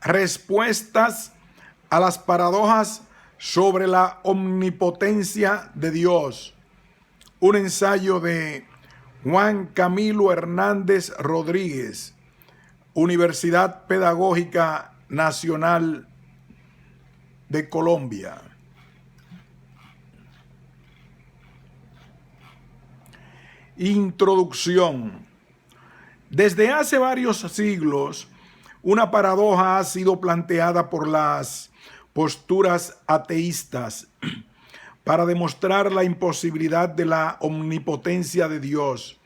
Respuestas a las paradojas sobre la omnipotencia de Dios. Un ensayo de Juan Camilo Hernández Rodríguez, Universidad Pedagógica Nacional de Colombia. Introducción. Desde hace varios siglos, una paradoja ha sido planteada por las posturas ateístas para demostrar la imposibilidad de la omnipotencia de Dios.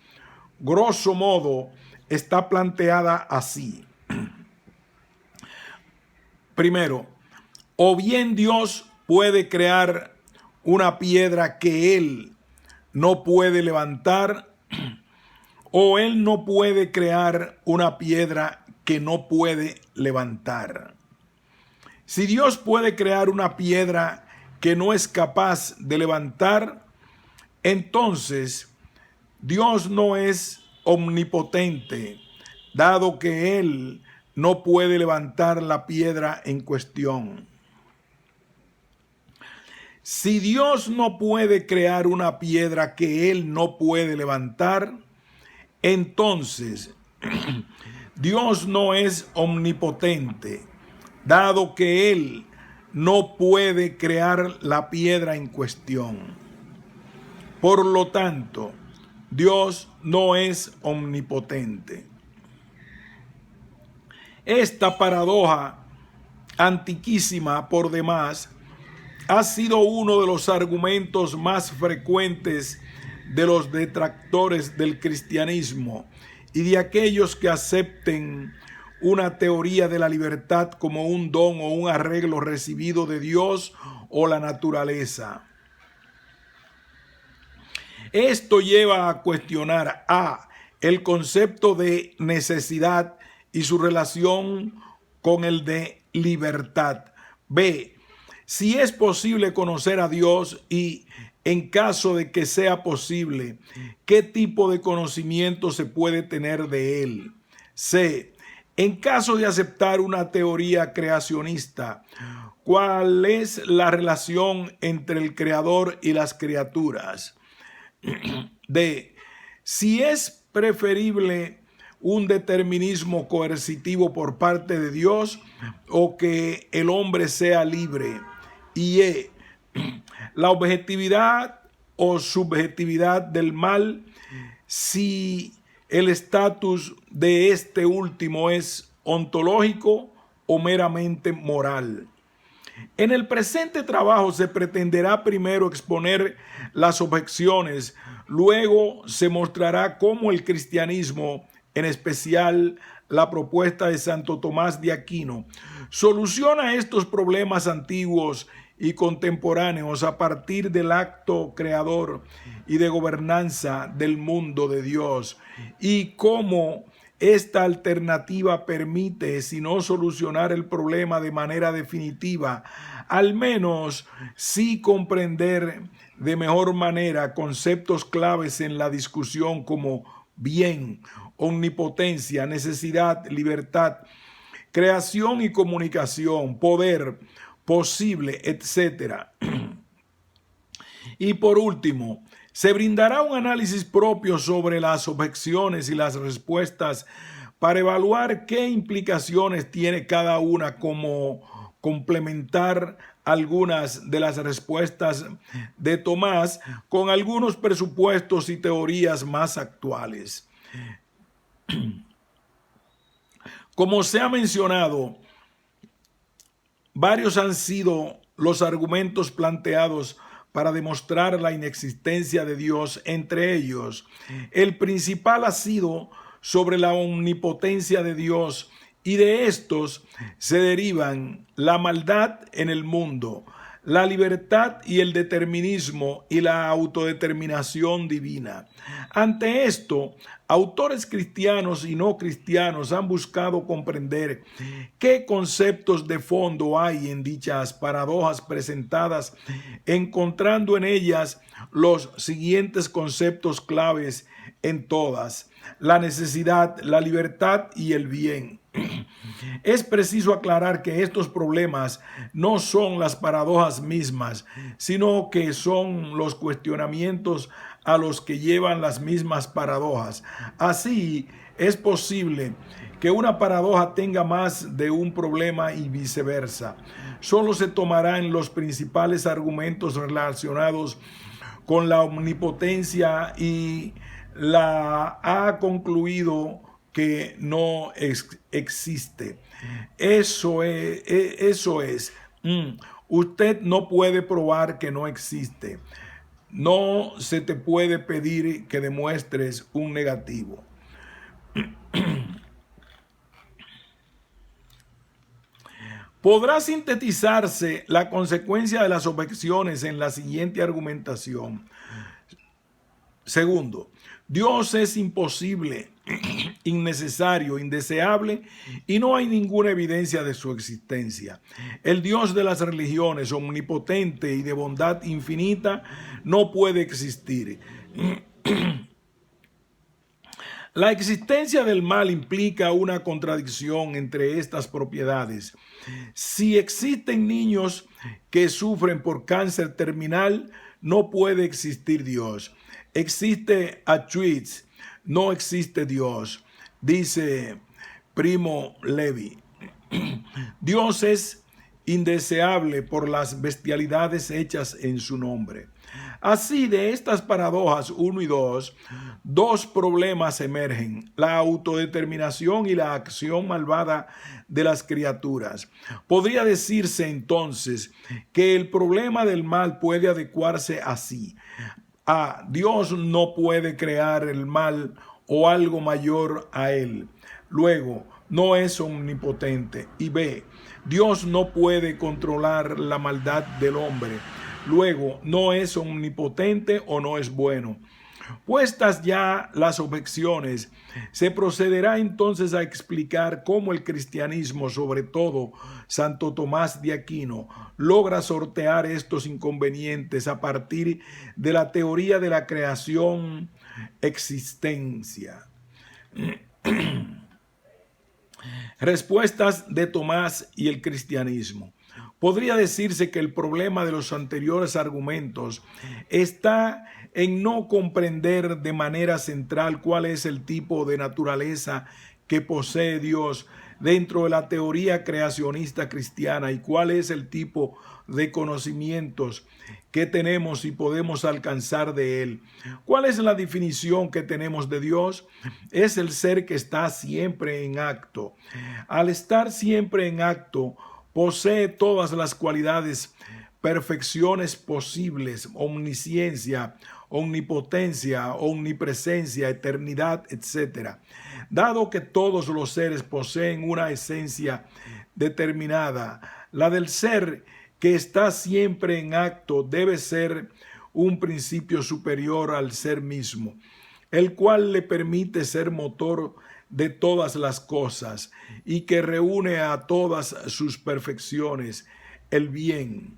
Grosso modo, está planteada así. Primero, o bien Dios puede crear una piedra que Él no puede levantar, o Él no puede crear una piedra que no puede levantar. Si Dios puede crear una piedra que no es capaz de levantar, entonces Dios no es omnipotente, dado que Él no puede levantar la piedra en cuestión. Si Dios no puede crear una piedra que Él no puede levantar, entonces Dios no es omnipotente, dado que Él no puede crear la piedra en cuestión. Por lo tanto, Dios no es omnipotente. Esta paradoja, antiquísima por demás, ha sido uno de los argumentos más frecuentes de los detractores del cristianismo y de aquellos que acepten una teoría de la libertad como un don o un arreglo recibido de Dios o la naturaleza. Esto lleva a cuestionar el concepto de necesidad y su relación con el de libertad. B, si es posible conocer a Dios y, en caso de que sea posible, ¿qué tipo de conocimiento se puede tener de Él? C, en caso de aceptar una teoría creacionista, ¿cuál es la relación entre el Creador y las criaturas? D, si es preferible un determinismo coercitivo por parte de Dios o que el hombre sea libre. Y E, la objetividad o subjetividad del mal, si el estatus de este último es ontológico o meramente moral. En el presente trabajo se pretenderá primero exponer las objeciones, luego se mostrará cómo el cristianismo, en especial la propuesta de Santo Tomás de Aquino, soluciona estos problemas antiguos y contemporáneos a partir del acto creador y de gobernanza del mundo de Dios, y cómo esta alternativa permite, si no solucionar el problema de manera definitiva, al menos sí comprender de mejor manera conceptos claves en la discusión como bien, omnipotencia, necesidad, libertad, creación y comunicación, poder, posible, etc. Y por último, se brindará un análisis propio sobre las objeciones y las respuestas para evaluar qué implicaciones tiene cada una, como complementar algunas de las respuestas de Tomás con algunos presupuestos y teorías más actuales. Como se ha mencionado, varios han sido los argumentos planteados para demostrar la inexistencia de Dios. Entre ellos, el principal ha sido sobre la omnipotencia de Dios, y de estos se derivan la maldad en el mundo, la libertad y el determinismo y la autodeterminación divina. Ante esto, autores cristianos y no cristianos han buscado comprender qué conceptos de fondo hay en dichas paradojas presentadas, encontrando en ellas los siguientes conceptos claves en todas: la necesidad, la libertad y el bien. Es preciso aclarar que estos problemas no son las paradojas mismas, sino que son los cuestionamientos a los que llevan las mismas paradojas. Así, es posible que una paradoja tenga más de un problema y viceversa. Solo se tomarán los principales argumentos relacionados con la omnipotencia y la ha concluido que no existe. Eso es. Usted no puede probar que no existe. No se te puede pedir que demuestres un negativo. Podrá sintetizarse la consecuencia de las objeciones en la siguiente argumentación. Segundo, Dios es imposible, innecesario, indeseable y no hay ninguna evidencia de su existencia. El Dios de las religiones, omnipotente y de bondad infinita, no puede existir. La existencia del mal implica una contradicción entre estas propiedades. Si existen niños que sufren por cáncer terminal, no puede existir Dios. Existe Auschwitz, no existe Dios, dice Primo Levi. Dios es indeseable por las bestialidades hechas en su nombre. Así, de estas paradojas 1 y 2, dos problemas emergen: la autodeterminación y la acción malvada de las criaturas. Podría decirse entonces que el problema del mal puede adecuarse así. A. Dios no puede crear el mal o algo mayor a él. Luego, no es omnipotente. Y B. Dios no puede controlar la maldad del hombre. Luego, no es omnipotente o no es bueno. Puestas ya las objeciones, se procederá entonces a explicar cómo el cristianismo, sobre todo Santo Tomás de Aquino, logra sortear estos inconvenientes a partir de la teoría de la creación-existencia. Respuestas de Tomás y el cristianismo. Podría decirse que el problema de los anteriores argumentos está en no comprender de manera central cuál es el tipo de naturaleza que posee Dios dentro de la teoría creacionista cristiana y cuál es el tipo de conocimientos que tenemos y podemos alcanzar de Él. ¿Cuál es la definición que tenemos de Dios? Es el ser que está siempre en acto. Al estar siempre en acto, posee todas las cualidades, perfecciones posibles: omnisciencia, omnipotencia, omnipresencia, eternidad, etc. Dado que todos los seres poseen una esencia determinada, la del ser que está siempre en acto debe ser un principio superior al ser mismo, el cual le permite ser motor de todas las cosas y que reúne a todas sus perfecciones, el bien.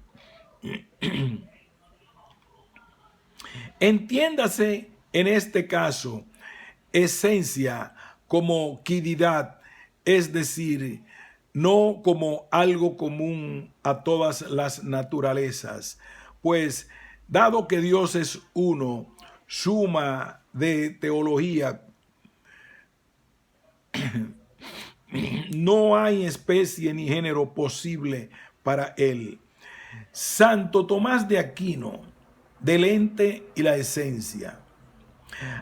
Entiéndase en este caso esencia como quididad, es decir, no como algo común a todas las naturalezas, pues dado que Dios es uno, suma de teología, no hay especie ni género posible para él. Santo Tomás de Aquino, del ente y la esencia.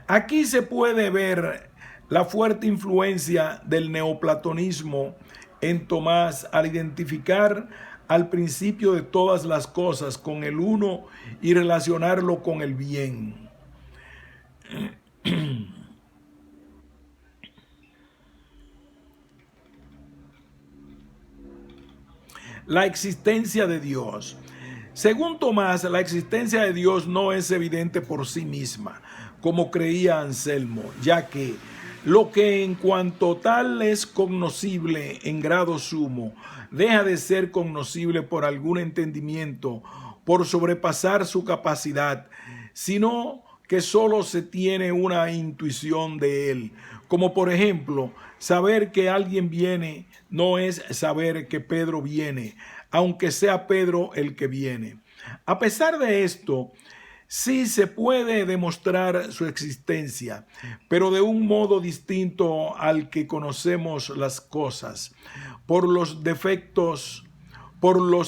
Aquí se puede ver la fuerte influencia del neoplatonismo en Tomás al identificar al principio de todas las cosas con el uno y relacionarlo con el bien. La existencia de Dios. Según Tomás, la existencia de Dios no es evidente por sí misma, como creía Anselmo, ya que lo que en cuanto tal es cognoscible en grado sumo, deja de ser cognoscible por algún entendimiento, por sobrepasar su capacidad, sino que solo se tiene una intuición de él. Como por ejemplo, saber que alguien viene no es saber que Pedro viene, aunque sea Pedro el que viene. A pesar de esto, sí se puede demostrar su existencia, pero de un modo distinto al que conocemos las cosas, por los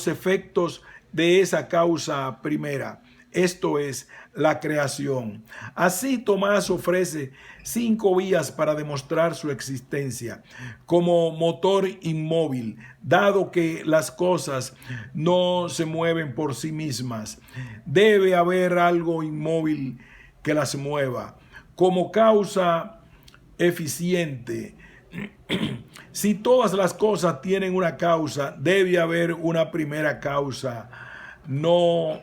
efectos de esa causa primera, esto es, la creación. Así Tomás ofrece 5 vías para demostrar su existencia como motor inmóvil, dado que las cosas no se mueven por sí mismas. Debe haber algo inmóvil que las mueva. Como causa eficiente, si todas las cosas tienen una causa, debe haber una primera causa no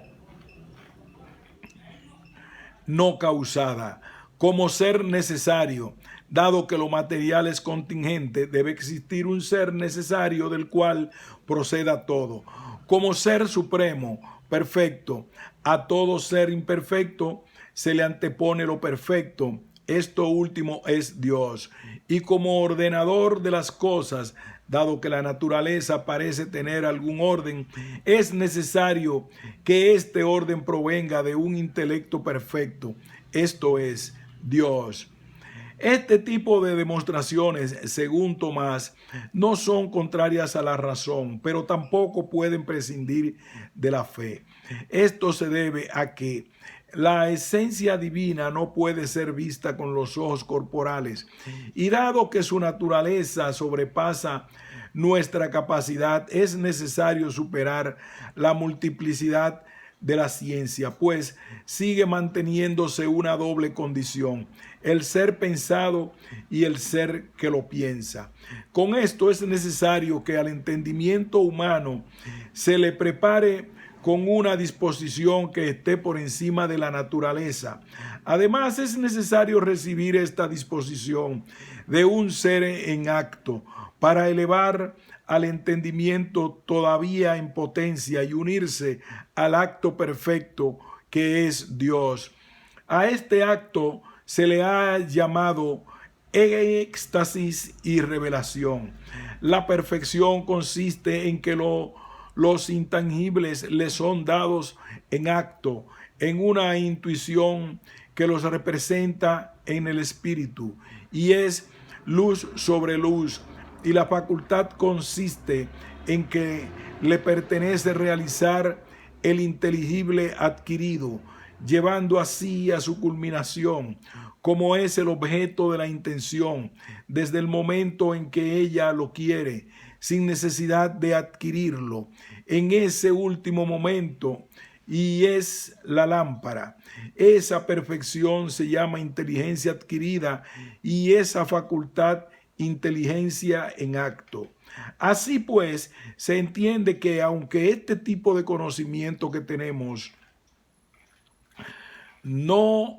causada. Como ser necesario, dado que lo material es contingente, debe existir un ser necesario del cual proceda todo. Como ser supremo, perfecto, a todo ser imperfecto se le antepone lo perfecto. Esto último es Dios. Y como ordenador de las cosas, dado que la naturaleza parece tener algún orden, es necesario que este orden provenga de un intelecto perfecto. Esto es Dios. Este tipo de demostraciones, según Tomás, no son contrarias a la razón, pero tampoco pueden prescindir de la fe. Esto se debe a que la esencia divina no puede ser vista con los ojos corporales, y dado que su naturaleza sobrepasa nuestra capacidad, es necesario superar la multiplicidad de la ciencia, pues sigue manteniéndose una doble condición: el ser pensado y el ser que lo piensa. Con esto es necesario que al entendimiento humano se le prepare con una disposición que esté por encima de la naturaleza. Además, es necesario recibir esta disposición de un ser en acto para elevar al entendimiento todavía en potencia y unirse al acto perfecto que es Dios. A este acto se le ha llamado éxtasis y revelación. La perfección consiste en que los intangibles le son dados en acto, en una intuición que los representa en el espíritu, y es luz sobre luz, y la facultad consiste en que le pertenece realizar el inteligible adquirido, llevando así a su culminación, como es el objeto de la intención, desde el momento en que ella lo quiere, sin necesidad de adquirirlo, en ese último momento, y es la lámpara. Esa perfección se llama inteligencia adquirida, y esa facultad inteligencia en acto. Así pues, se entiende que aunque este tipo de conocimiento que tenemos no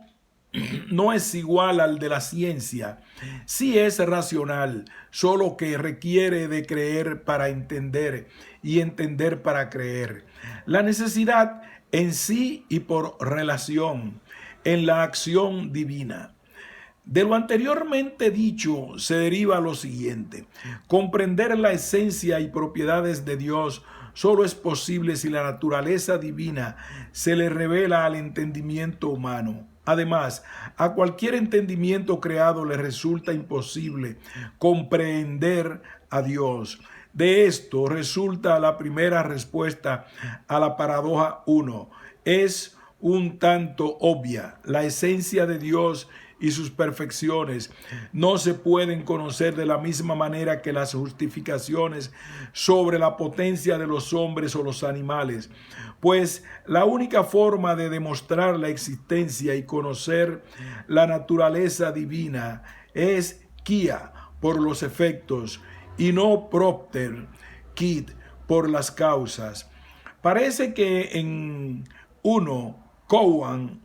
es igual al de la ciencia, sí es racional, solo que requiere de creer para entender y entender para creer. La necesidad en sí y por relación en la acción divina. De lo anteriormente dicho se deriva lo siguiente: comprender la esencia y propiedades de Dios solo es posible si la naturaleza divina se le revela al entendimiento humano. Además, a cualquier entendimiento creado le resulta imposible comprender a Dios. De esto resulta la primera respuesta a la paradoja 1. Es un tanto obvia. La esencia de Dios y sus perfecciones no se pueden conocer de la misma manera que las justificaciones sobre la potencia de los hombres o los animales, pues la única forma de demostrar la existencia y conocer la naturaleza divina es quia, por los efectos, y no propter quid, por las causas. Parece que en Cowan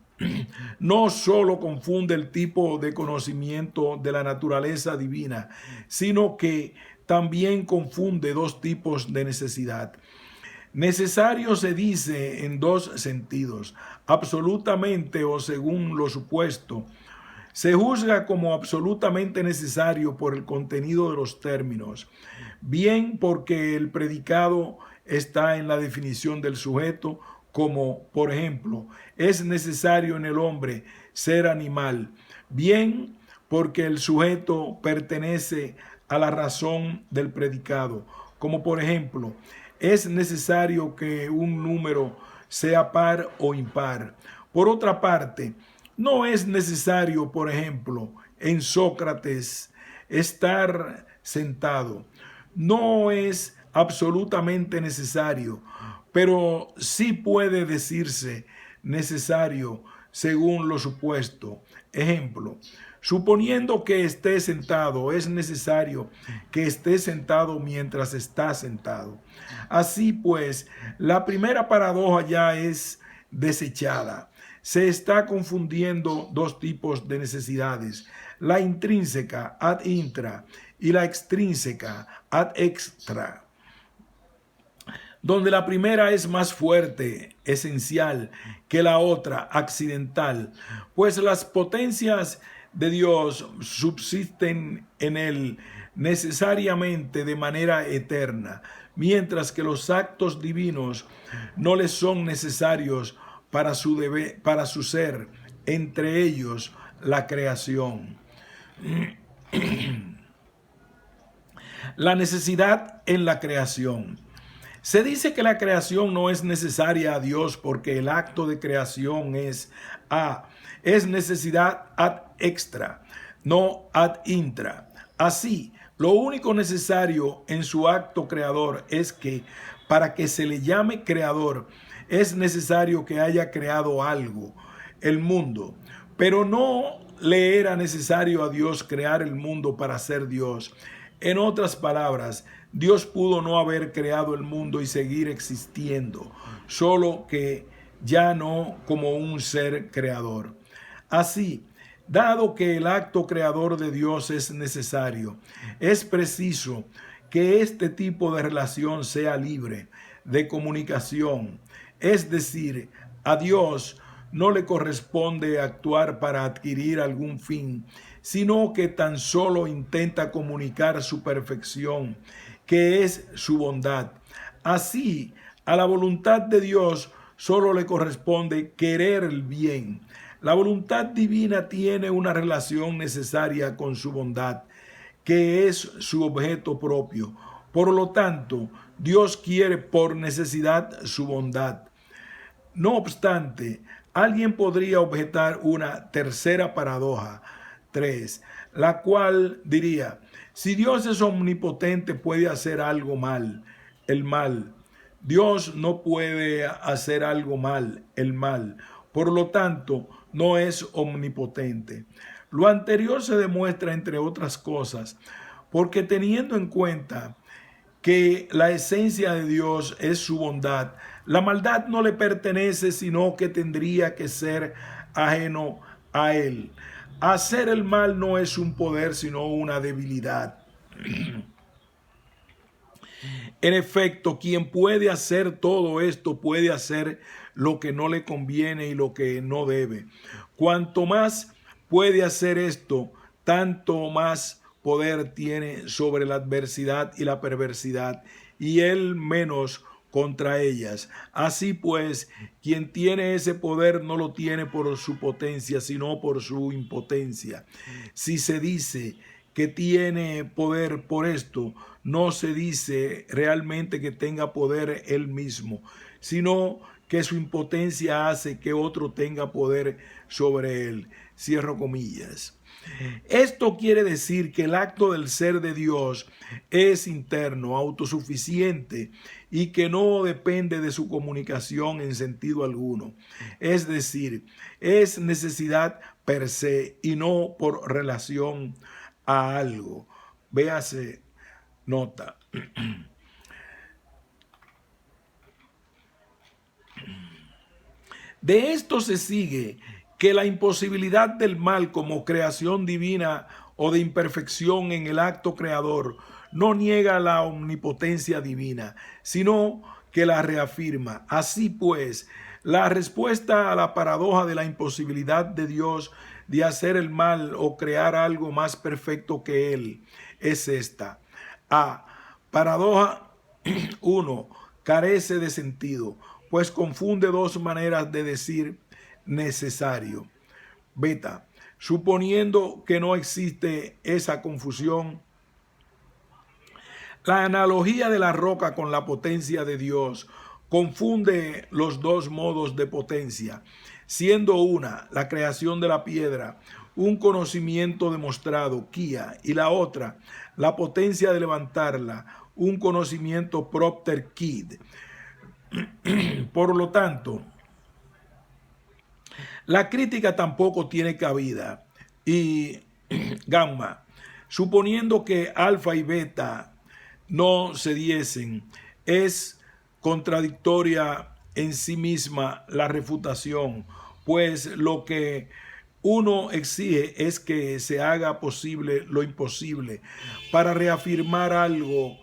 no solo confunde el tipo de conocimiento de la naturaleza divina, sino que también confunde dos tipos de necesidad. Necesario se dice en dos sentidos, absolutamente o según lo supuesto. Se juzga como absolutamente necesario por el contenido de los términos, bien porque el predicado está en la definición del sujeto, como por ejemplo, es necesario en el hombre ser animal, bien porque el sujeto pertenece a la razón del predicado, como por ejemplo, es necesario que un número sea par o impar. Por otra parte, no es necesario, por ejemplo, en Sócrates estar sentado. No es absolutamente necesario, pero sí puede decirse necesario según lo supuesto. Ejemplo, suponiendo que esté sentado, es necesario que esté sentado mientras está sentado. Así pues, la primera paradoja ya es desechada. Se está confundiendo dos tipos de necesidades, la intrínseca ad intra y la extrínseca ad extra, donde la primera es más fuerte, esencial, que la otra, accidental, pues las potencias de Dios subsisten en él necesariamente de manera eterna, mientras que los actos divinos no les son necesarios para su ser, entre ellos la creación. La necesidad en la creación. Se dice que la creación no es necesaria a Dios porque el acto de creación es necesidad ad extra, no ad intra. Así, lo único necesario en su acto creador es que para que se le llame creador es necesario que haya creado algo, el mundo. Pero no le era necesario a Dios crear el mundo para ser Dios. En otras palabras, Dios pudo no haber creado el mundo y seguir existiendo, solo que ya no como un ser creador. Así, dado que el acto creador de Dios es necesario, es preciso que este tipo de relación sea libre de comunicación, es decir, a Dios no le corresponde actuar para adquirir algún fin, sino que tan solo intenta comunicar su perfección, que es su bondad. Así, a la voluntad de Dios solo le corresponde querer el bien. La voluntad divina tiene una relación necesaria con su bondad, que es su objeto propio. Por lo tanto, Dios quiere por necesidad su bondad. No obstante, alguien podría objetar una tercera paradoja, 3, la cual diría, si Dios es omnipotente puede hacer algo mal, el mal. Dios no puede hacer algo mal, el mal. Por lo tanto, no es omnipotente. Lo anterior se demuestra, entre otras cosas, porque teniendo en cuenta que la esencia de Dios es su bondad, la maldad no le pertenece, sino que tendría que ser ajeno a él. Hacer el mal no es un poder, sino una debilidad. En efecto, quien puede hacer todo esto puede hacer lo que no le conviene y lo que no debe. Cuanto más puede hacer esto, tanto más poder tiene sobre la adversidad y la perversidad, y él menos contra ellas. Así pues, quien tiene ese poder no lo tiene por su potencia, sino por su impotencia. Si se dice que tiene poder por esto, no se dice realmente que tenga poder él mismo, sino que su impotencia hace que otro tenga poder sobre él. Cierro comillas. Esto quiere decir que el acto del ser de Dios es interno, autosuficiente y que no depende de su comunicación en sentido alguno. Es decir, es necesidad per se y no por relación a algo. Véase nota. De esto se sigue que la imposibilidad del mal como creación divina o de imperfección en el acto creador no niega la omnipotencia divina, sino que la reafirma. Así pues, la respuesta a la paradoja de la imposibilidad de Dios de hacer el mal o crear algo más perfecto que Él es esta. A. Paradoja 1. Carece de sentido, pues confunde dos maneras de decir necesario. Beta. Suponiendo que no existe esa confusión, la analogía de la roca con la potencia de Dios confunde los dos modos de potencia, siendo una, la creación de la piedra, un conocimiento demostrado, quia, y la otra, la potencia de levantarla, un conocimiento propter quid. Por lo tanto, la crítica tampoco tiene cabida. Y gamma, suponiendo que alfa y beta no se diesen, es contradictoria en sí misma la refutación, pues lo que uno exige es que se haga posible lo imposible para reafirmar algo,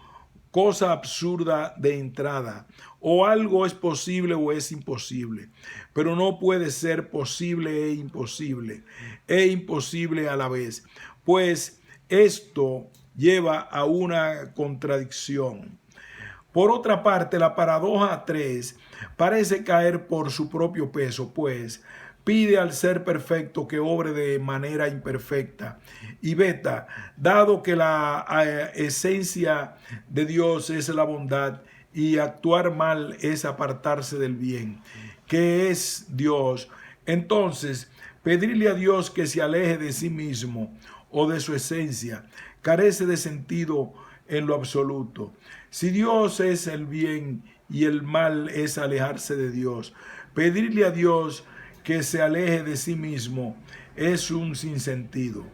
cosa absurda de entrada. O algo es posible o es imposible, pero no puede ser posible e imposible a la vez, pues esto lleva a una contradicción. Por otra parte, la paradoja 3 parece caer por su propio peso, pues pide al ser perfecto que obre de manera imperfecta. Y beta, dado que la esencia de Dios es la bondad y actuar mal es apartarse del bien, que es Dios, entonces pedirle a Dios que se aleje de sí mismo o de su esencia carece de sentido en lo absoluto. Si Dios es el bien y el mal es alejarse de Dios, pedirle a Dios que se aleje de sí mismo es un sinsentido.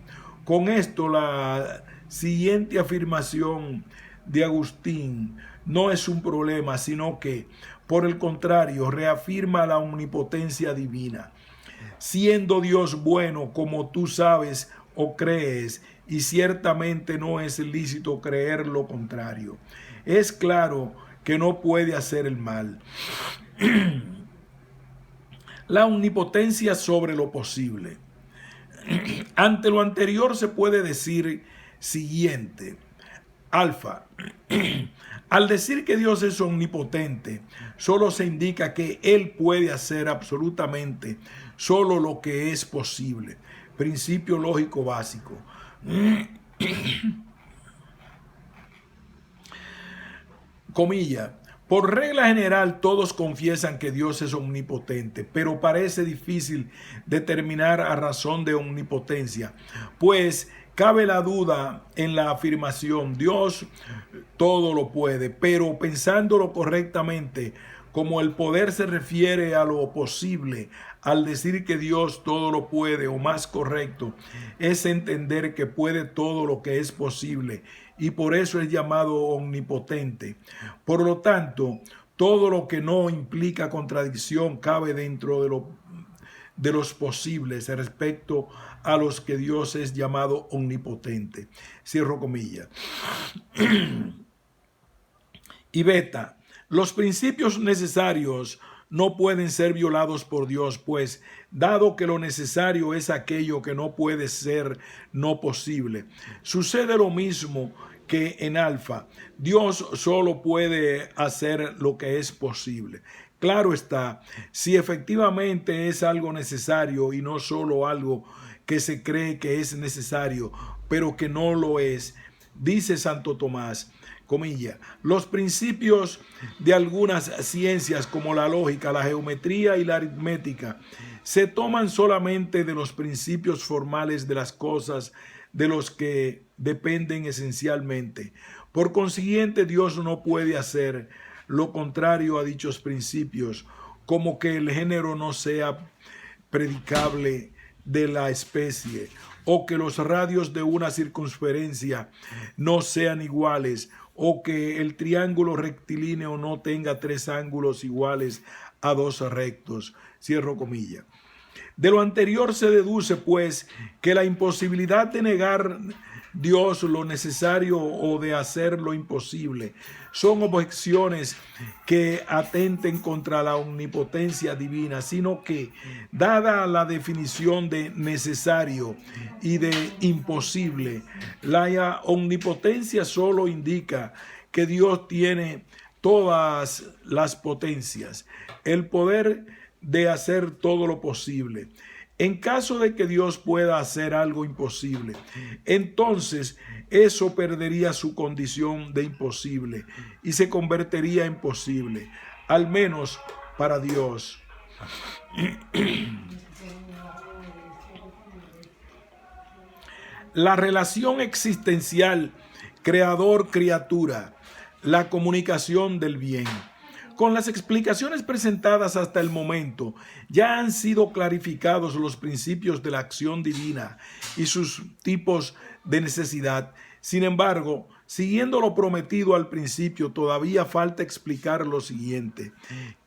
Con esto, la siguiente afirmación de Agustín no es un problema, sino que, por el contrario, reafirma la omnipotencia divina. Siendo Dios bueno, como tú sabes o crees, y ciertamente no es lícito creer lo contrario, es claro que no puede hacer el mal. La omnipotencia sobre lo posible. Ante lo anterior se puede decir siguiente. Alfa. Al decir que Dios es omnipotente, solo se indica que Él puede hacer absolutamente solo lo que es posible. Principio lógico básico. Comilla. Por regla general, todos confiesan que Dios es omnipotente, pero parece difícil determinar a razón de omnipotencia, pues cabe la duda en la afirmación, Dios todo lo puede, pero pensándolo correctamente, como el poder se refiere a lo posible, al decir que Dios todo lo puede, o más correcto, es entender que puede todo lo que es posible, y por eso es llamado omnipotente. Por lo tanto, todo lo que no implica contradicción cabe dentro de los posibles respecto a los que Dios es llamado omnipotente. Cierro comillas. Y beta, los principios necesarios no pueden ser violados por Dios, pues dado que lo necesario es aquello que no puede ser no posible, sucede lo mismo que en alfa. Dios solo puede hacer lo que es posible. Claro está, si efectivamente es algo necesario y no solo algo que se cree que es necesario, pero que no lo es, dice Santo Tomás, comilla, los principios de algunas ciencias como la lógica, la geometría y la aritmética se toman solamente de los principios formales de las cosas de los que dependen esencialmente. Por consiguiente, Dios no puede hacer lo contrario a dichos principios, como que el género no sea predicable de la especie, o que los radios de una circunferencia no sean iguales, o que el triángulo rectilíneo no tenga tres ángulos iguales a dos rectos. Cierro comillas. De lo anterior se deduce, pues, que la imposibilidad de Dios lo necesario o de hacer lo imposible. Son objeciones que atenten contra la omnipotencia divina, sino que, dada la definición de necesario y de imposible, la omnipotencia solo indica que Dios tiene todas las potencias, el poder de hacer todo lo posible. En caso de que Dios pueda hacer algo imposible, entonces eso perdería su condición de imposible y se convertiría en posible, al menos para Dios. La relación existencial creador-criatura, la comunicación del bien. Con las explicaciones presentadas hasta el momento, ya han sido clarificados los principios de la acción divina y sus tipos de necesidad. Sin embargo, siguiendo lo prometido al principio, todavía falta explicar lo siguiente: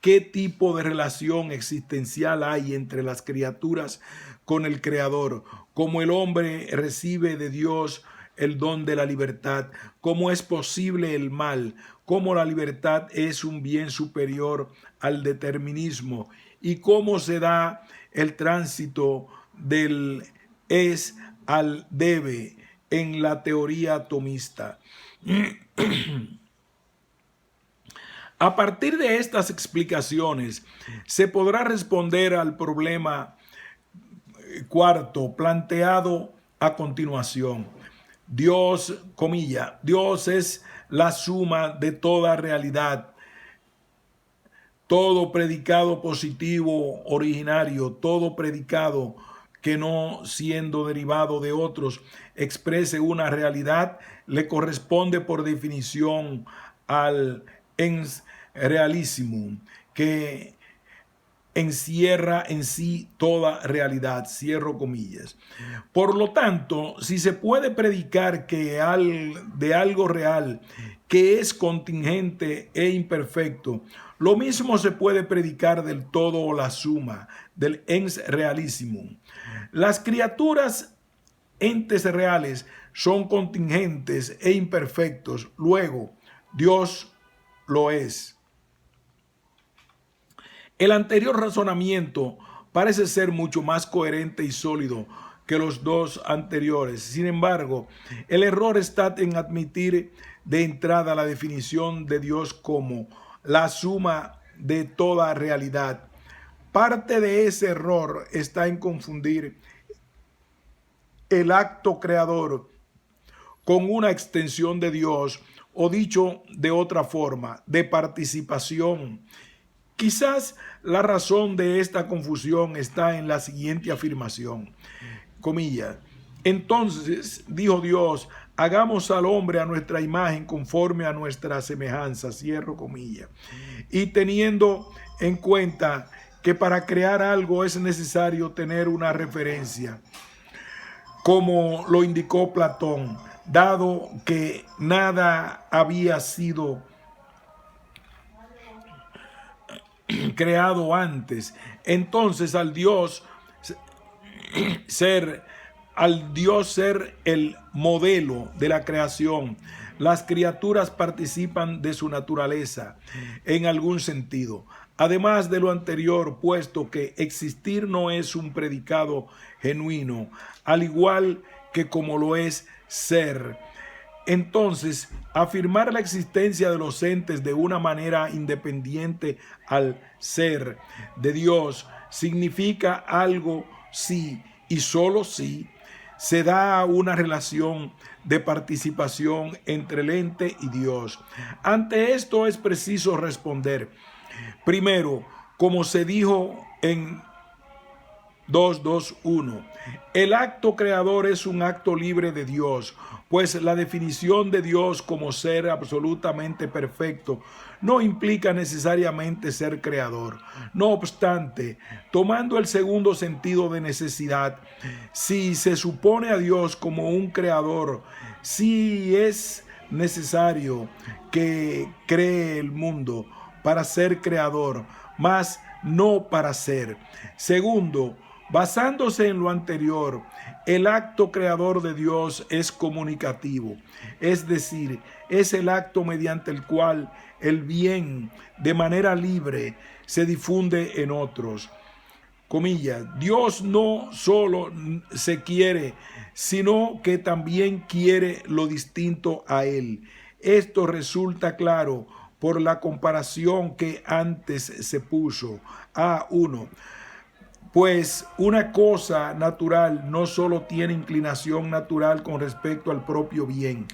¿qué tipo de relación existencial hay entre las criaturas con el Creador? ¿Cómo el hombre recibe de Dios el don de la libertad? ¿Cómo es posible el mal? ¿Cómo la libertad es un bien superior al determinismo? ¿Y cómo se da el tránsito del es al debe en la teoría atomista? A partir de estas explicaciones, se podrá responder al problema cuarto planteado a continuación. Dios, comilla, Dios es la suma de toda realidad, todo predicado positivo originario, todo predicado que no siendo derivado de otros exprese una realidad, le corresponde por definición al ens realissimum, que encierra en sí toda realidad, cierro comillas. Por lo tanto, si se puede predicar de algo real que es contingente e imperfecto, lo mismo se puede predicar del todo o la suma, del ens realissimum. Las criaturas, entes reales, son contingentes e imperfectos, luego Dios lo es. El anterior razonamiento parece ser mucho más coherente y sólido que los dos anteriores. Sin embargo, el error está en admitir de entrada la definición de Dios como la suma de toda realidad. Parte de ese error está en confundir el acto creador con una extensión de Dios, o dicho de otra forma, de participación. Quizás la razón de esta confusión está en la siguiente afirmación, comillas: entonces dijo Dios, hagamos al hombre a nuestra imagen conforme a nuestra semejanza, cierro comillas. Y teniendo en cuenta que para crear algo es necesario tener una referencia, como lo indicó Platón, dado que nada había sido creado antes, entonces al Dios ser el modelo de la creación, las criaturas participan de su naturaleza en algún sentido. Además de lo anterior, puesto que existir no es un predicado genuino, al igual que como lo es ser, entonces afirmar la existencia de los entes de una manera independiente al ser de Dios significa algo si y solo si se da una relación de participación entre el ente y Dios. Ante esto es preciso responder. Primero, como se dijo en 2.2.1, el acto creador es un acto libre de Dios, pues la definición de Dios como ser absolutamente perfecto no implica necesariamente ser creador. No obstante, tomando el segundo sentido de necesidad, si se supone a Dios como un creador, si es necesario que cree el mundo para ser creador, mas no para ser. Segundo, Basándose en lo anterior, el acto creador de Dios es comunicativo, es decir, es el acto mediante el cual el bien de manera libre se difunde en otros. Comillas, Dios no solo se quiere, sino que también quiere lo distinto a Él. Esto resulta claro por la comparación que antes se puso. A1. Pues una cosa natural no solo tiene inclinación natural con respecto al propio bien,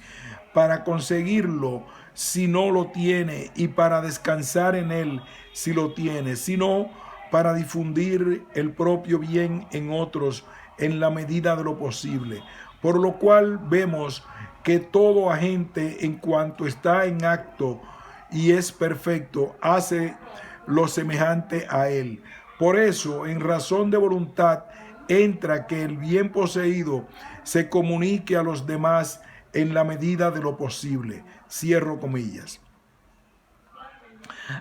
para conseguirlo si no lo tiene y para descansar en él si lo tiene, sino para difundir el propio bien en otros en la medida de lo posible. Por lo cual vemos que todo agente en cuanto está en acto y es perfecto, hace lo semejante a él. Por eso, en razón de voluntad, entra que el bien poseído se comunique a los demás en la medida de lo posible. Cierro comillas.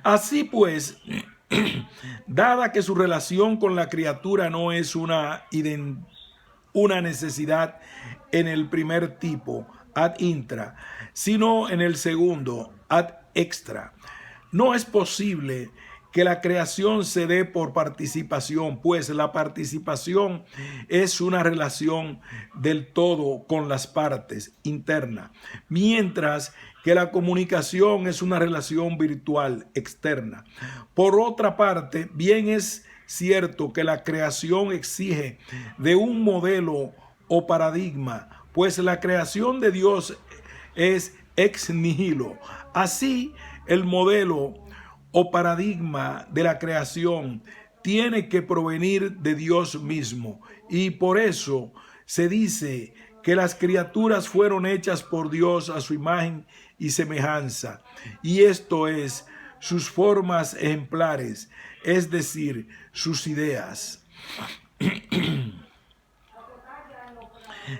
Así pues, dada que su relación con la criatura no es una necesidad en el primer tipo, ad intra, sino en el segundo, ad extra, no es posible que la creación se dé por participación, pues la participación es una relación del todo con las partes interna, mientras que la comunicación es una relación virtual externa. Por otra parte, bien es cierto que la creación exige de un modelo o paradigma, pues la creación de Dios es ex nihilo. Así, el modelo o paradigma de la creación tiene que provenir de Dios mismo, y por eso se dice que las criaturas fueron hechas por Dios a su imagen y semejanza, y esto es, sus formas ejemplares, es decir, sus ideas.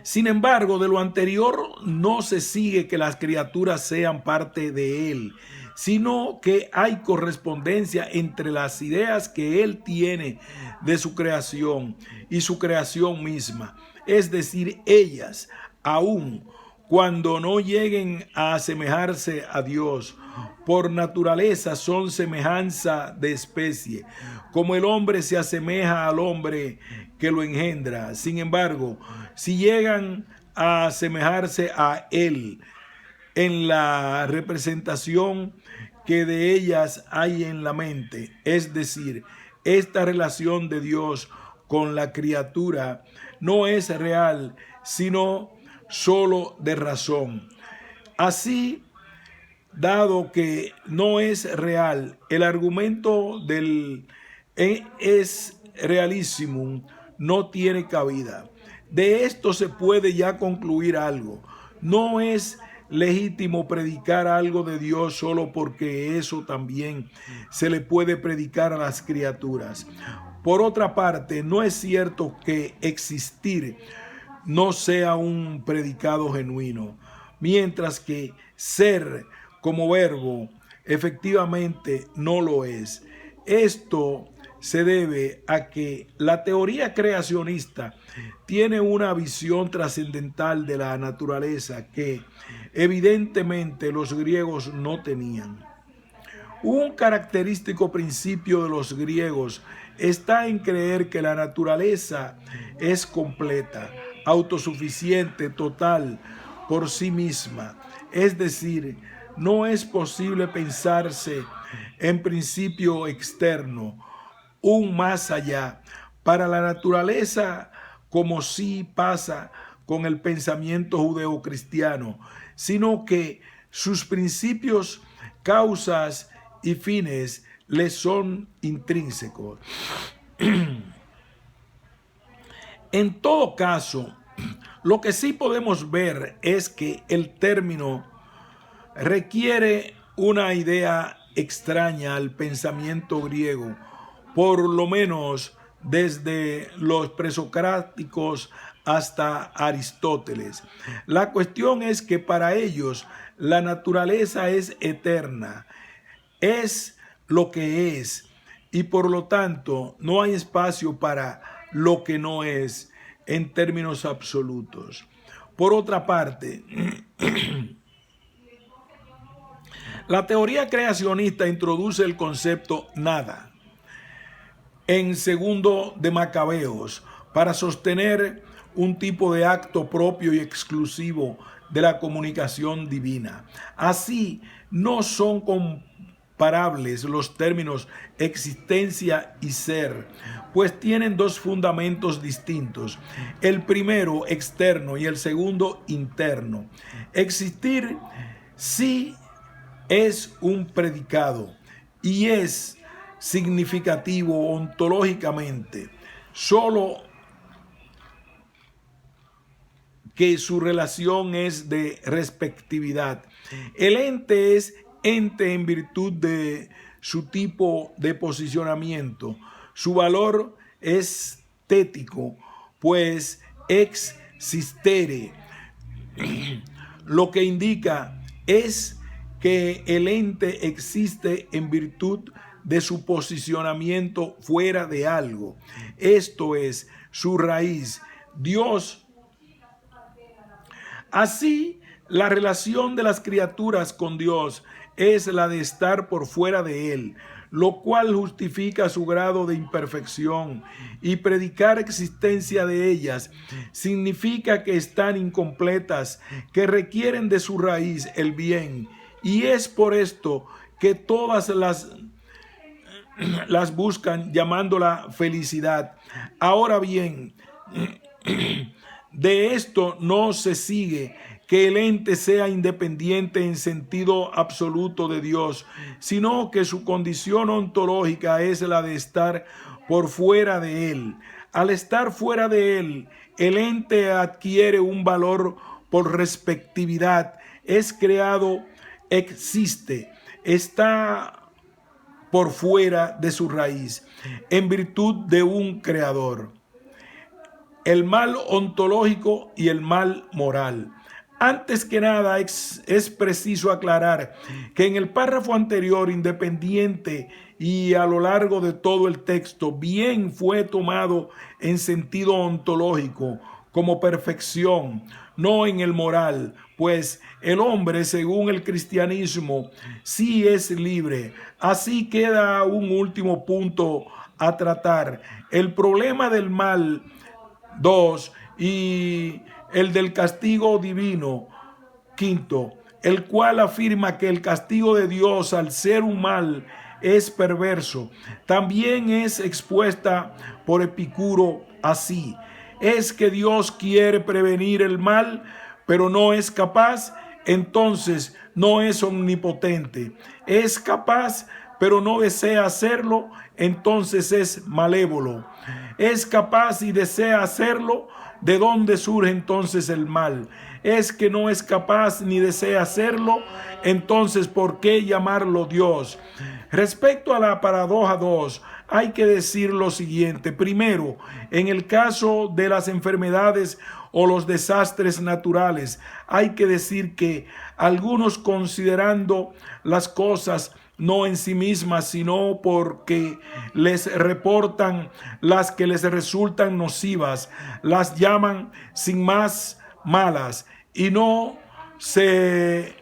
Sin embargo, de lo anterior no se sigue que las criaturas sean parte de Él, sino que hay correspondencia entre las ideas que Él tiene de su creación y su creación misma. Es decir, ellas, aun cuando no lleguen a asemejarse a Dios, por naturaleza son semejanza de especie, como el hombre se asemeja al hombre que lo engendra. Sin embargo, si llegan a asemejarse a Él en la representación que de ellas hay en la mente, es decir, esta relación de Dios con la criatura no es real, sino solo de razón. Así, dado que no es real, el argumento del es realísimo no tiene cabida. De esto se puede ya concluir algo. No es legítimo predicar algo de Dios solo porque eso también se le puede predicar a las criaturas. Por otra parte, no es cierto que existir no sea un predicado genuino, mientras que ser como verbo efectivamente no lo es. Esto se debe a que la teoría creacionista tiene una visión trascendental de la naturaleza que evidentemente los griegos no tenían. Un característico principio de los griegos está en creer que la naturaleza es completa, autosuficiente, total, por sí misma. Es decir, no es posible pensarse en principio externo, un más allá, para la naturaleza, como sí pasa con el pensamiento judeocristiano, sino que sus principios, causas y fines les son intrínsecos. En todo caso, lo que sí podemos ver es que el término requiere una idea extraña al pensamiento griego, por lo menos desde los presocráticos hasta Aristóteles. La cuestión es que para ellos la naturaleza es eterna, es lo que es, y por lo tanto no hay espacio para lo que no es en términos absolutos. Por otra parte, la teoría creacionista introduce el concepto nada en segundo de Macabeos para sostener un tipo de acto propio y exclusivo de la comunicación divina. Así, no son comparables los términos existencia y ser, pues tienen dos fundamentos distintos. El primero externo y el segundo interno. Existir sí es un predicado y es significativo ontológicamente, solo que su relación es de respectividad. El ente es ente en virtud de su tipo de posicionamiento. Su valor es estético, pues existere, lo que indica es que el ente existe en virtud de su posicionamiento fuera de algo. Esto es su raíz. Dios. Así, la relación de las criaturas con Dios es la de estar por fuera de Él, lo cual justifica su grado de imperfección, y predicar existencia de ellas significa que están incompletas, que requieren de su raíz el bien, y es por esto que todas las buscan llamándola felicidad. Ahora bien, de esto no se sigue que el ente sea independiente en sentido absoluto de Dios, sino que su condición ontológica es la de estar por fuera de Él. Al estar fuera de Él, el ente adquiere un valor por respectividad, es creado, existe, está por fuera de su raíz, en virtud de un creador. El mal ontológico y el mal moral. Antes que nada es preciso aclarar que en el párrafo anterior, independiente y a lo largo de todo el texto, bien fue tomado en sentido ontológico como perfección, no en el moral, pues el hombre, según el cristianismo, sí es libre. Así queda un último punto a tratar: el problema del mal. 2. Y el del castigo divino. 5. El cual afirma que el castigo de Dios al ser un mal es perverso. También es expuesta por Epicuro así: es que Dios quiere prevenir el mal, pero no es capaz, entonces no es omnipotente. Es capaz, pero no desea hacerlo, entonces es malévolo. Es capaz y desea hacerlo, ¿de dónde surge entonces el mal? Es que no es capaz ni desea hacerlo, entonces ¿por qué llamarlo Dios? Respecto a la paradoja 2, hay que decir lo siguiente. Primero, en el caso de las enfermedades o los desastres naturales, hay que decir que algunos, considerando las cosas no en sí mismas, sino porque les reportan las que les resultan nocivas, las llaman sin más malas, y no se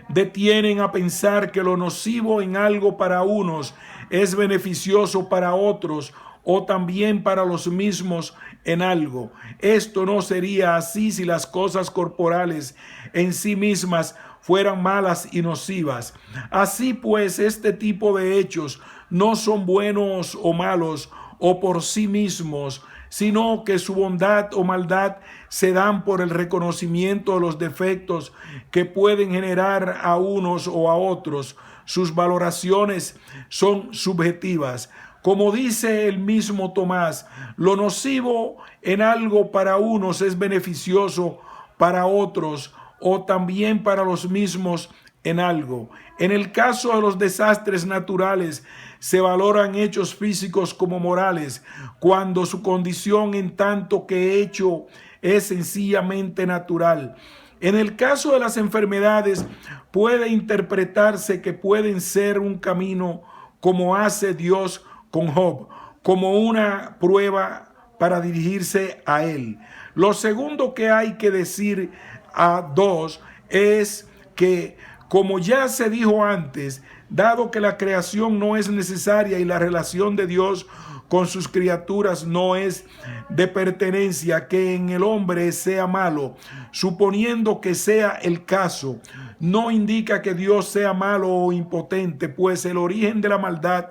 detienen a pensar que lo nocivo en algo para unos es beneficioso para otros, o también para los mismos en algo. Esto no sería así si las cosas corporales en sí mismas fueran malas y nocivas. Así pues, este tipo de hechos no son buenos o malos o por sí mismos, sino que su bondad o maldad se dan por el reconocimiento de los defectos que pueden generar a unos o a otros. Sus valoraciones son subjetivas. Como dice el mismo Tomás, lo nocivo en algo para unos es beneficioso para otros, o también para los mismos en algo. En el caso de los desastres naturales, se valoran hechos físicos como morales, cuando su condición en tanto que hecho es sencillamente natural. En el caso de las enfermedades, puede interpretarse que pueden ser un camino, como hace Dios con Job, como una prueba para dirigirse a Él. Lo segundo que hay que decir a dos es que, como ya se dijo antes, dado que la creación no es necesaria y la relación de Dios con sus criaturas no es de pertenencia, que en el hombre sea malo, suponiendo que sea el caso, no indica que Dios sea malo o impotente, pues el origen de la maldad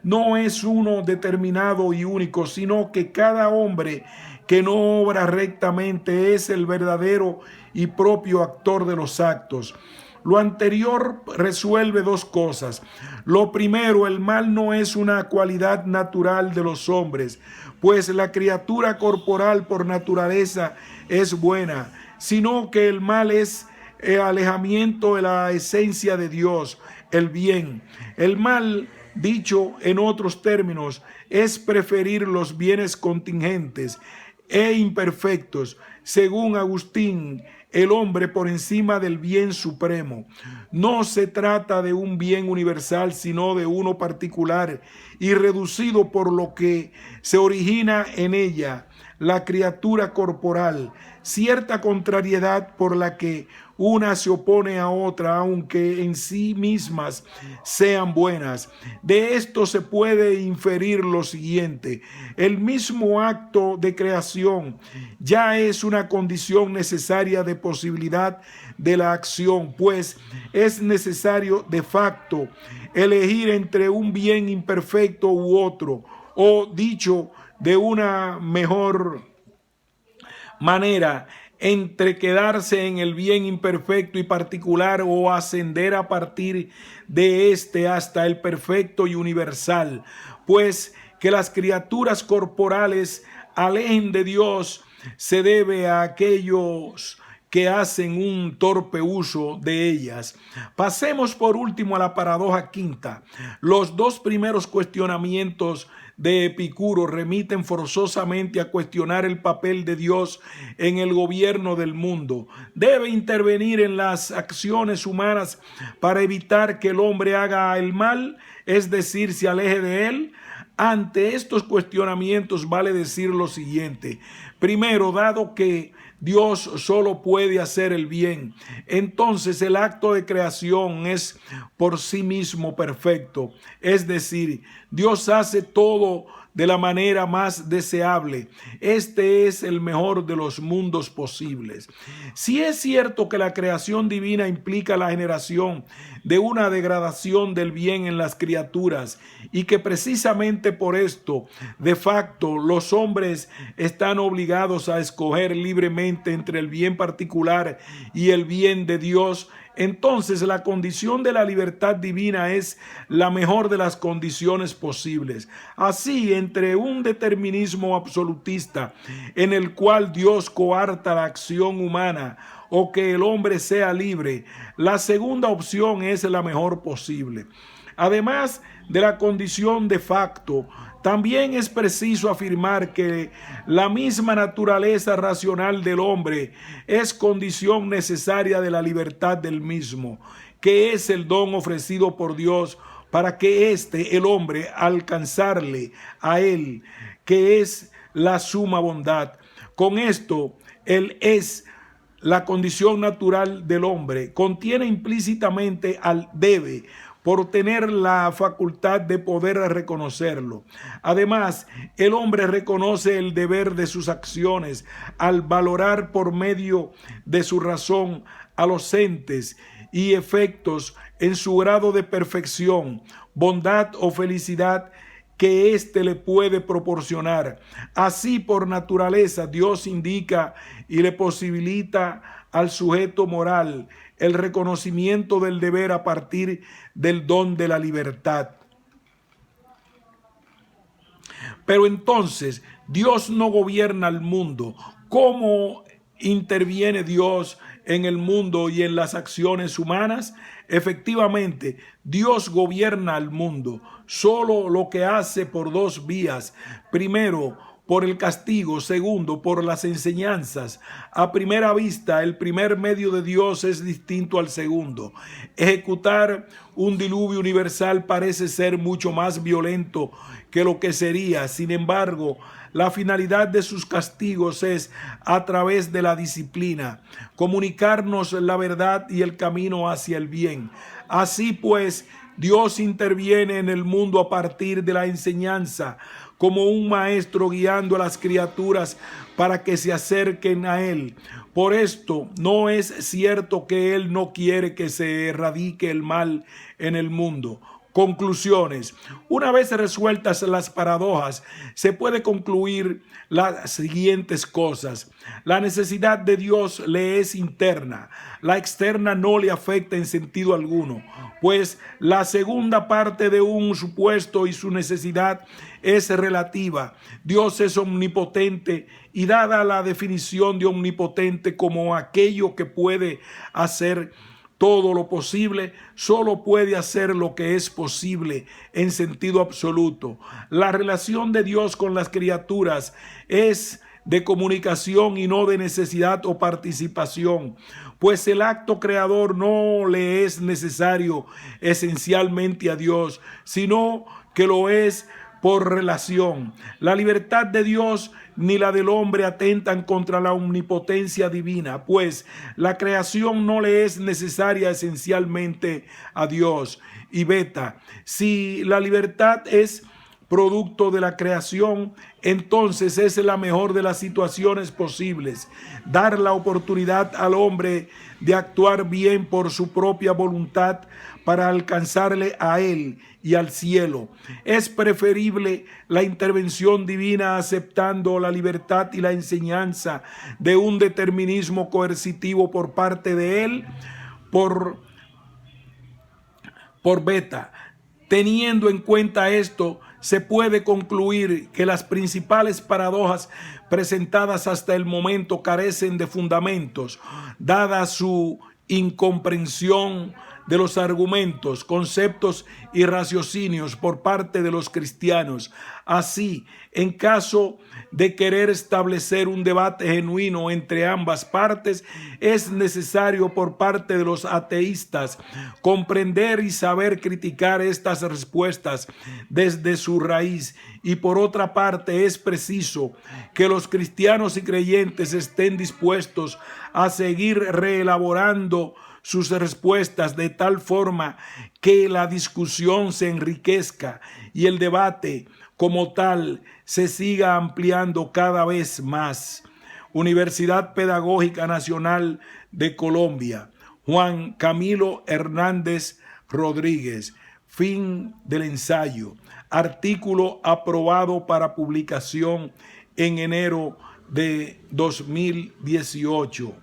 no es uno determinado y único, sino que cada hombre que no obra rectamente es el verdadero y propio actor de los actos. Lo anterior resuelve dos cosas. Lo primero, el mal no es una cualidad natural de los hombres, pues la criatura corporal por naturaleza es buena, sino que el mal es el alejamiento de la esencia de Dios, el bien. El mal, dicho en otros términos, es preferir los bienes contingentes e imperfectos, según Agustín, el hombre por encima del bien supremo. No se trata de un bien universal, sino de uno particular y reducido por lo que se origina en ella, la criatura corporal, cierta contrariedad por la que una se opone a otra, aunque en sí mismas sean buenas. De esto se puede inferir lo siguiente: el mismo acto de creación ya es una condición necesaria de posibilidad de la acción, pues es necesario de facto elegir entre un bien imperfecto u otro, o dicho de una mejor manera, entre quedarse en el bien imperfecto y particular o ascender a partir de este hasta el perfecto y universal, pues que las criaturas corporales alejen de Dios se debe a aquellos que hacen un torpe uso de ellas. Pasemos por último a la paradoja quinta. Los dos primeros cuestionamientos de Epicuro remiten forzosamente a cuestionar el papel de Dios en el gobierno del mundo. Debe intervenir en las acciones humanas para evitar que el hombre haga el mal, es decir, se aleje de él. Ante estos cuestionamientos vale decir lo siguiente. Primero, dado que Dios solo puede hacer el bien, entonces el acto de creación es por sí mismo perfecto. Es decir, Dios hace todo de la manera más deseable. Este es el mejor de los mundos posibles. Si es cierto que la creación divina implica la generación de una degradación del bien en las criaturas y que precisamente por esto, de facto, los hombres están obligados a escoger libremente entre el bien particular y el bien de Dios, entonces la condición de la libertad divina es la mejor de las condiciones posibles. Así, entre un determinismo absolutista en el cual Dios coarta la acción humana o que el hombre sea libre, la segunda opción es la mejor posible. Además de la condición de facto, también es preciso afirmar que la misma naturaleza racional del hombre es condición necesaria de la libertad del mismo, que es el don ofrecido por Dios para que el hombre, alcanzarle a él, que es la suma bondad. Con esto, él es la condición natural del hombre, contiene implícitamente al debe, por tener la facultad de poder reconocerlo. Además, el hombre reconoce el deber de sus acciones al valorar por medio de su razón a los entes y efectos en su grado de perfección, bondad o felicidad que éste le puede proporcionar. Así, por naturaleza, Dios indica y le posibilita al sujeto moral el reconocimiento del deber a partir del don de la libertad. Pero entonces, Dios no gobierna el mundo. ¿Cómo interviene Dios en el mundo y en las acciones humanas? Efectivamente, Dios gobierna el mundo, solo lo que hace por dos vías. Primero, por el castigo, segundo, por las enseñanzas. A primera vista, el primer medio de Dios es distinto al segundo. Ejecutar un diluvio universal parece ser mucho más violento que lo que sería. Sin embargo, la finalidad de sus castigos es, a través de la disciplina, comunicarnos la verdad y el camino hacia el bien. Así pues, Dios interviene en el mundo a partir de la enseñanza, como un maestro guiando a las criaturas para que se acerquen a Él. Por esto, no es cierto que Él no quiere que se erradique el mal en el mundo. Conclusiones. Una vez resueltas las paradojas, se puede concluir las siguientes cosas. La necesidad de Dios le es interna. La externa no le afecta en sentido alguno, pues la segunda parte de un supuesto y su necesidad es relativa. Dios es omnipotente y dada la definición de omnipotente como aquello que puede hacer todo lo posible, solo puede hacer lo que es posible en sentido absoluto. La relación de Dios con las criaturas es de comunicación y no de necesidad o participación, pues el acto creador no le es necesario esencialmente a Dios, sino que lo es por relación. La libertad de Dios ni la del hombre atentan contra la omnipotencia divina, pues la creación no le es necesaria esencialmente a Dios. Y beta, si la libertad es producto de la creación, entonces es la mejor de las situaciones posibles. Dar la oportunidad al hombre de actuar bien por su propia voluntad para alcanzarle a él y al cielo. Es preferible la intervención divina aceptando la libertad y la enseñanza de un determinismo coercitivo por parte de él, por beta. Teniendo en cuenta esto, se puede concluir que las principales paradojas presentadas hasta el momento carecen de fundamentos, dada su incomprensión de los argumentos, conceptos y raciocinios por parte de los cristianos. Así, en caso de querer establecer un debate genuino entre ambas partes, es necesario por parte de los ateístas comprender y saber criticar estas respuestas desde su raíz, y por otra parte es preciso que los cristianos y creyentes estén dispuestos a seguir reelaborando sus respuestas de tal forma que la discusión se enriquezca y el debate como tal se siga ampliando cada vez más. Universidad Pedagógica Nacional de Colombia, Juan Camilo Hernández Rodríguez. Fin del ensayo. Artículo aprobado para publicación en enero de 2018.